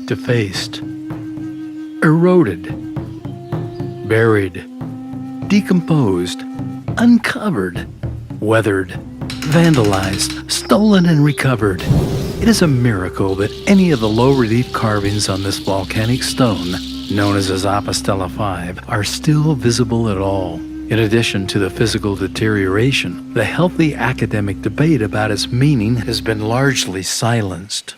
defaced, eroded, buried, decomposed, uncovered, weathered, vandalized, stolen, and recovered. It is a miracle that any of the low-relief carvings on this volcanic stone, known as Azapa Stela 5, are still visible at all. In addition to the physical deterioration, the healthy academic debate about its meaning has been largely silenced.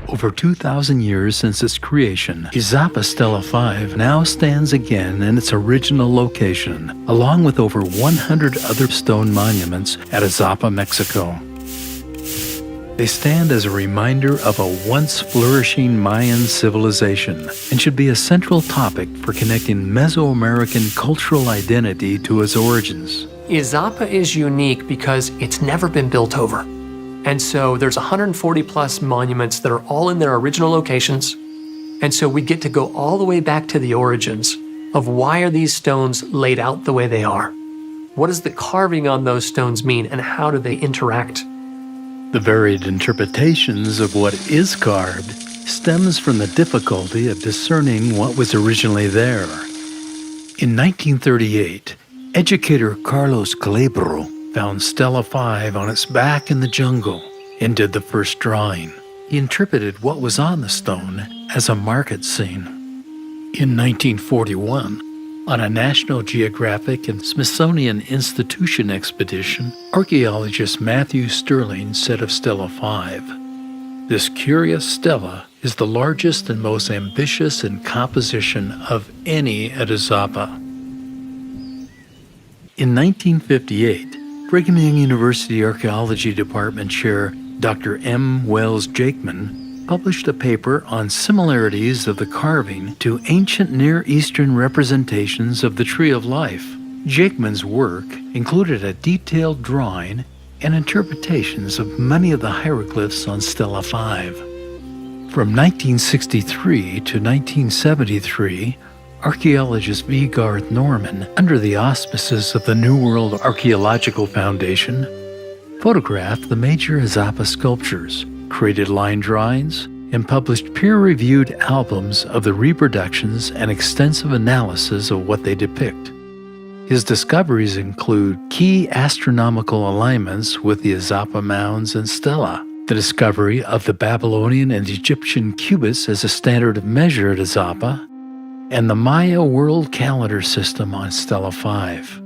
Over 2,000 years since its creation, Azapa Stela 5 now stands again in its original location, along with over 100 other stone monuments at Azapa, Mexico. They stand as a reminder of a once flourishing Mayan civilization and should be a central topic for connecting Mesoamerican cultural identity to its origins. Azapa is unique because it's never been built over. And so there's 140 plus monuments that are all in their original locations. And so we get to go all the way back to the origins of why are these stones laid out the way they are? What does the carving on those stones mean and how do they interact? The varied interpretations of what is carved stems from the difficulty of discerning what was originally there. In 1938, educator Carlos Calabro found Stela 5 on its back in the jungle and did the first drawing. He interpreted what was on the stone as a market scene. In 1941, on a National Geographic and Smithsonian Institution expedition, archaeologist Matthew Sterling said of Stela 5, "This curious stela is the largest and most ambitious in composition of any at Azapa." In 1958, Brigham Young University Archaeology Department Chair Dr. M. Wells Jakeman published a paper on similarities of the carving to ancient Near Eastern representations of the Tree of Life. Jakeman's work included a detailed drawing and interpretations of many of the hieroglyphs on Stela 5. From 1963 to 1973, archaeologist V. Garth Norman, under the auspices of the New World Archaeological Foundation, photographed the major Azapa sculptures, created line drawings, and published peer-reviewed albums of the reproductions and extensive analysis of what they depict. His discoveries include key astronomical alignments with the Azapa mounds and stela, the discovery of the Babylonian and Egyptian cubits as a standard of measure at Azapa, and the Maya world calendar system on Stela 5.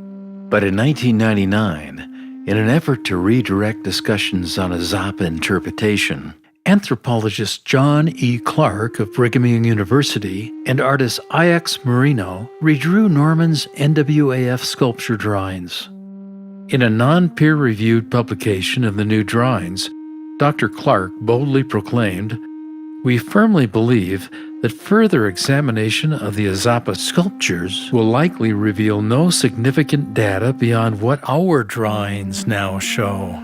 But in 1999, in an effort to redirect discussions on Azapa interpretation, anthropologist John E. Clark of Brigham Young University and artist Ix Marino redrew Norman's NWAF sculpture drawings. In a non-peer-reviewed publication of the new drawings, Dr. Clark boldly proclaimed, "We firmly believe that further examination of the Azapa sculptures will likely reveal no significant data beyond what our drawings now show."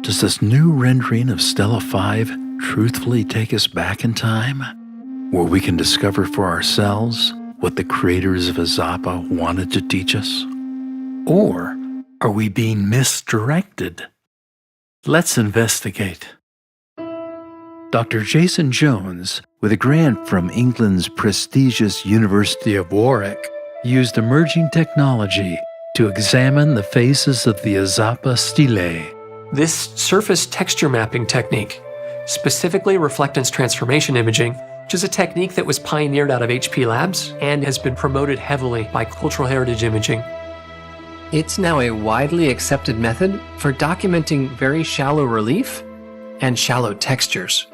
Does this new rendering of Stela 5 truthfully take us back in time, where we can discover for ourselves what the creators of Azapa wanted to teach us? Or are we being misdirected? Let's investigate. Dr. Jason Jones, with a grant from England's prestigious University of Warwick, used emerging technology to examine the faces of the Azapa stelae. This surface texture mapping technique, specifically reflectance transformation imaging, which is a technique that was pioneered out of HP Labs and has been promoted heavily by Cultural Heritage Imaging. It's now a widely accepted method for documenting very shallow relief and shallow textures.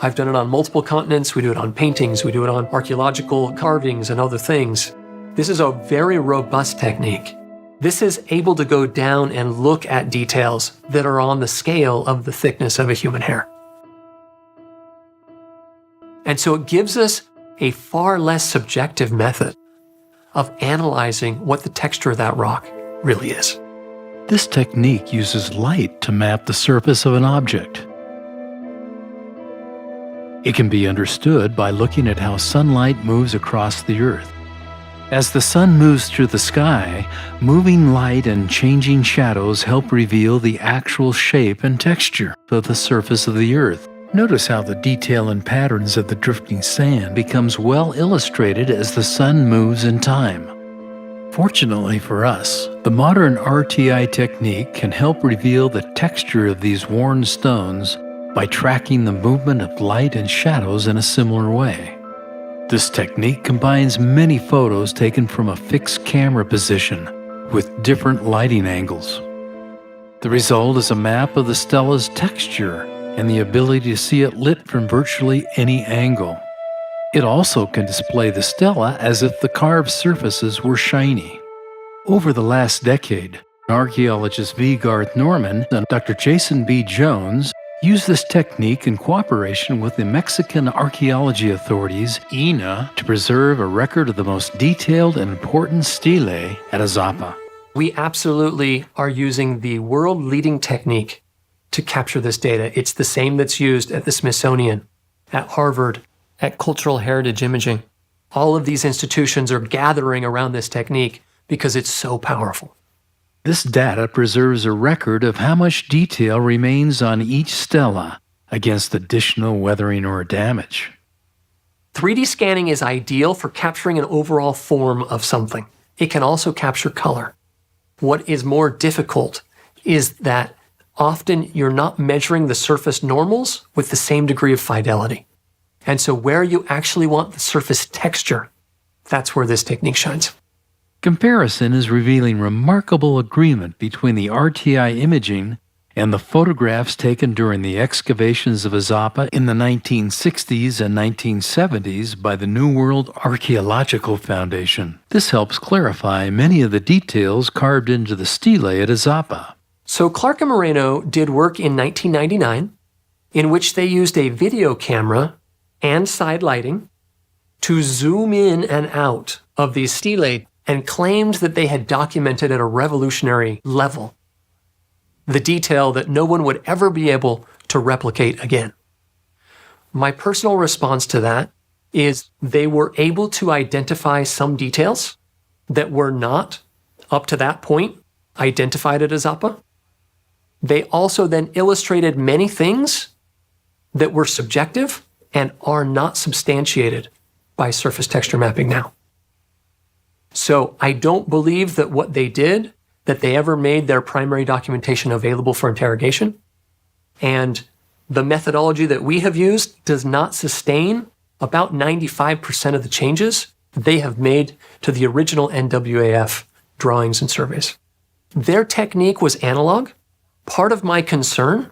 I've done it on multiple continents. We do it on paintings. We do it on archaeological carvings and other things. This is a very robust technique. This is able to go down and look at details that are on the scale of the thickness of a human hair. And so it gives us a far less subjective method of analyzing what the texture of that rock really is. This technique uses light to map the surface of an object. It can be understood by looking at how sunlight moves across the Earth. As the sun moves through the sky, moving light and changing shadows help reveal the actual shape and texture of the surface of the Earth. Notice how the detail and patterns of the drifting sand becomes well illustrated as the sun moves in time. Fortunately for us, the modern RTI technique can help reveal the texture of these worn stones by tracking the movement of light and shadows in a similar way. This technique combines many photos taken from a fixed camera position with different lighting angles. The result is a map of the stella's texture and the ability to see it lit from virtually any angle. It also can display the stela as if the carved surfaces were shiny. Over the last decade, archaeologist V. Garth Norman and Dr. Jason B. Jones used this technique in cooperation with the Mexican archaeology authorities, INAH, to preserve a record of the most detailed and important stele at Azapa. We absolutely are using the world-leading technique to capture this data. It's the same that's used at the Smithsonian, at Harvard, at Cultural Heritage Imaging. All of these institutions are gathering around this technique because it's so powerful. This data preserves a record of how much detail remains on each stela against additional weathering or damage. 3D scanning is ideal for capturing an overall form of something. It can also capture color. What is more difficult is that often you're not measuring the surface normals with the same degree of fidelity. And so where you actually want the surface texture, that's where this technique shines. Comparison is revealing remarkable agreement between the RTI imaging and the photographs taken during the excavations of Azapa in the 1960s and 1970s by the New World Archaeological Foundation. This helps clarify many of the details carved into the stele at Azapa. So Clark and Moreno did work in 1999 in which they used a video camera and side lighting to zoom in and out of these stelae and claimed that they had documented at a revolutionary level the detail that no one would ever be able to replicate again. My personal response to that is they were able to identify some details that were not, up to that point, identified at Azapa. They also then illustrated many things that were subjective and are not substantiated by surface texture mapping now. So I don't believe that what they did, that they ever made their primary documentation available for interrogation. And the methodology that we have used does not sustain about 95% of the changes they have made to the original NWAF drawings and surveys. Their technique was analog. Part of my concern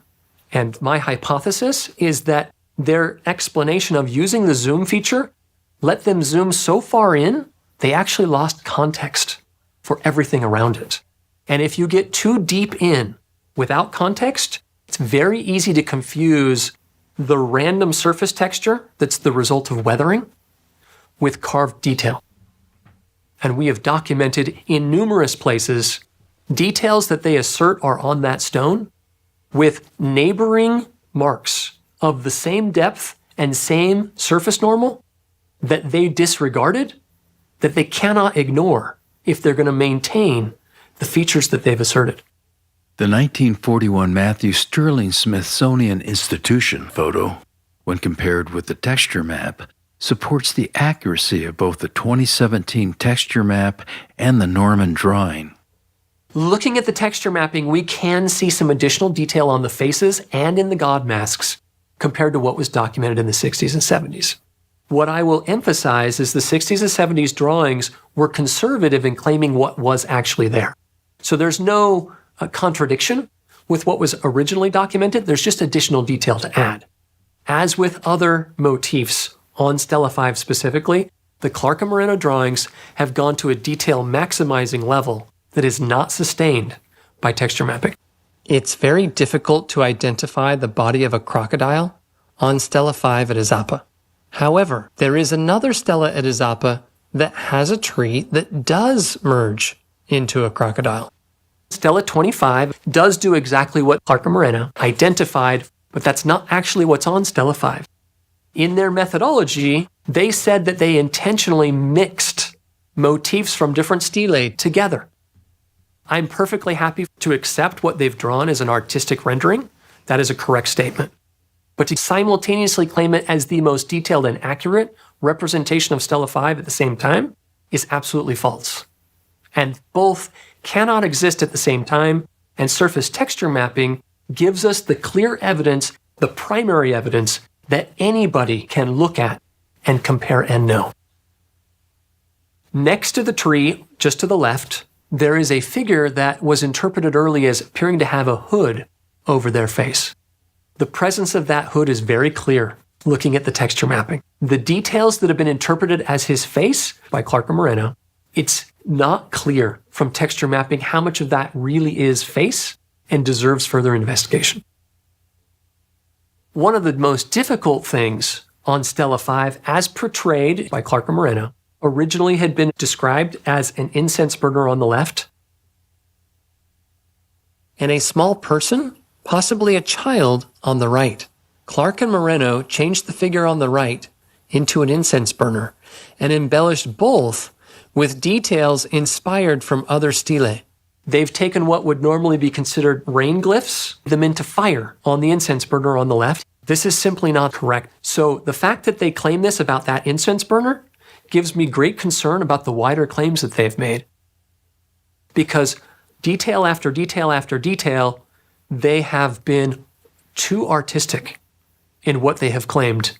and my hypothesis is that their explanation of using the zoom feature let them zoom so far in, they actually lost context for everything around it. And if you get too deep in without context, it's very easy to confuse the random surface texture that's the result of weathering with carved detail. And we have documented in numerous places details that they assert are on that stone with neighboring marks of the same depth and same surface normal that they disregarded, that they cannot ignore if they're going to maintain the features that they've asserted. The 1941 Matthew Sterling Smithsonian Institution photo, when compared with the texture map, supports the accuracy of both the 2017 texture map and the Norman drawing. Looking at the texture mapping, we can see some additional detail on the faces and in the god masks compared to what was documented in the 60s and 70s. What I will emphasize is the 60s and 70s drawings were conservative in claiming what was actually there. So there's no contradiction with what was originally documented. There's just additional detail to add. As with other motifs on Stela 5 specifically, the Clark and Moreno drawings have gone to a detail maximizing level that is not sustained by texture mapping. It's very difficult to identify the body of a crocodile on Stela 5 at Azapa. However, there is another stela at Azapa that has a tree that does merge into a crocodile. Stela 25 does do exactly what Clark and Moreno identified, but that's not actually what's on Stela 5. In their methodology, they said that they intentionally mixed motifs from different stelae together. I'm perfectly happy to accept what they've drawn as an artistic rendering. That is a correct statement. But to simultaneously claim it as the most detailed and accurate representation of Stela 5 at the same time is absolutely false. And both cannot exist at the same time, and surface texture mapping gives us the clear evidence, the primary evidence, that anybody can look at and compare and know. Next to the tree, just to the left, there is a figure that was interpreted early as appearing to have a hood over their face. The presence of that hood is very clear looking at the texture mapping. The details that have been interpreted as his face by Clark and Moreno, it's not clear from texture mapping how much of that really is face and deserves further investigation. One of the most difficult things on Stela 5, as portrayed by Clark and Moreno, originally had been described as an incense burner on the left and a small person, possibly a child, on the right. Clark and Moreno changed the figure on the right into an incense burner and embellished both with details inspired from other stelae. They've taken what would normally be considered rain glyphs, them into fire on the incense burner on the left. This is simply not correct. So the fact that they claim this about that incense burner gives me great concern about the wider claims that they've made. Because detail after detail after detail, they have been too artistic in what they have claimed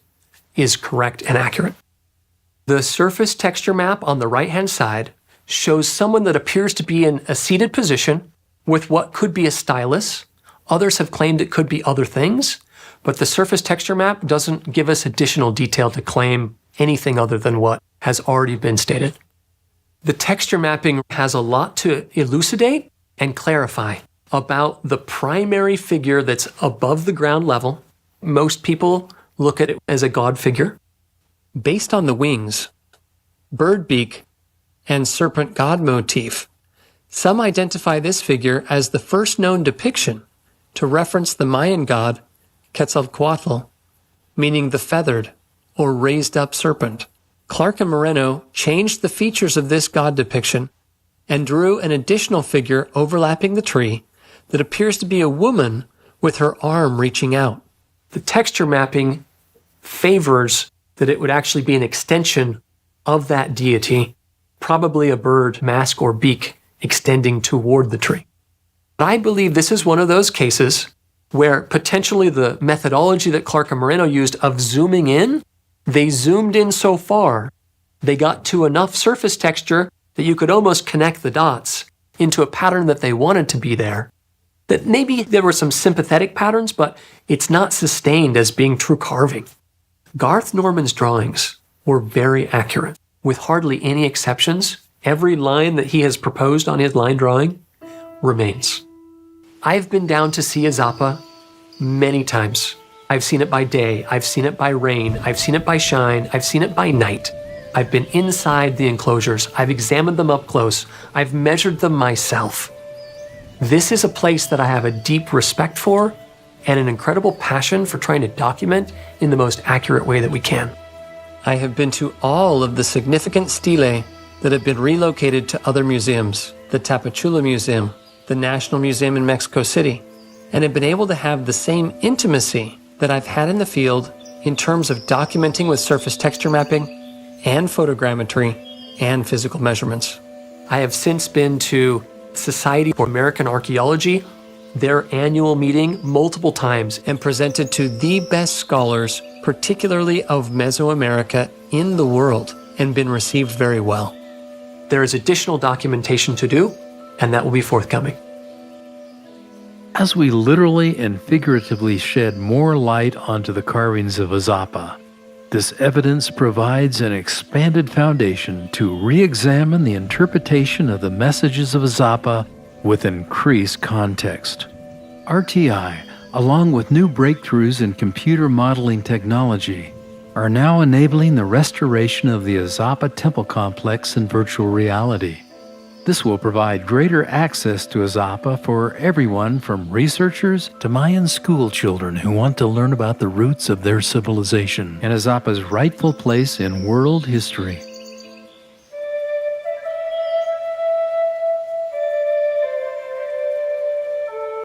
is correct and accurate. The surface texture map on the right-hand side shows someone that appears to be in a seated position with what could be a stylus. Others have claimed it could be other things, but the surface texture map doesn't give us additional detail to claim anything other than what has already been stated. The texture mapping has a lot to elucidate and clarify about the primary figure that's above the ground level. Most people look at it as a god figure. Based on the wings, bird beak, and serpent god motif, some identify this figure as the first known depiction to reference the Mayan god Quetzalcoatl, meaning the feathered or raised up serpent. Clark and Moreno changed the features of this god depiction and drew an additional figure overlapping the tree that appears to be a woman with her arm reaching out. The texture mapping favors that it would actually be an extension of that deity, probably a bird mask or beak extending toward the tree. I believe this is one of those cases where potentially the methodology that Clark and Moreno used of zooming in, they zoomed in so far, they got to enough surface texture that you could almost connect the dots into a pattern that they wanted to be there. That maybe there were some sympathetic patterns, but it's not sustained as being true carving. Garth Norman's drawings were very accurate. With hardly any exceptions, every line that he has proposed on his line drawing remains. I've been down to see Izapa many times. I've seen it by day, I've seen it by rain, I've seen it by shine, I've seen it by night. I've been inside the enclosures, I've examined them up close, I've measured them myself. This is a place that I have a deep respect for and an incredible passion for trying to document in the most accurate way that we can. I have been to all of the significant stelae that have been relocated to other museums, the Tapachula Museum, the National Museum in Mexico City, and have been able to have the same intimacy that I've had in the field in terms of documenting with surface texture mapping and photogrammetry and physical measurements. I have since been to Society for American Archaeology, their annual meeting, multiple times, and presented to the best scholars, particularly of Mesoamerica in the world, and been received very well. There is additional documentation to do, and that will be forthcoming. As we literally and figuratively shed more light onto the carvings of Izapa, this evidence provides an expanded foundation to re-examine the interpretation of the messages of Izapa with increased context. RTI, along with new breakthroughs in computer modeling technology, are now enabling the restoration of the Izapa temple complex in virtual reality. This will provide greater access to Izapa for everyone from researchers to Mayan school children who want to learn about the roots of their civilization and Izapa's rightful place in world history.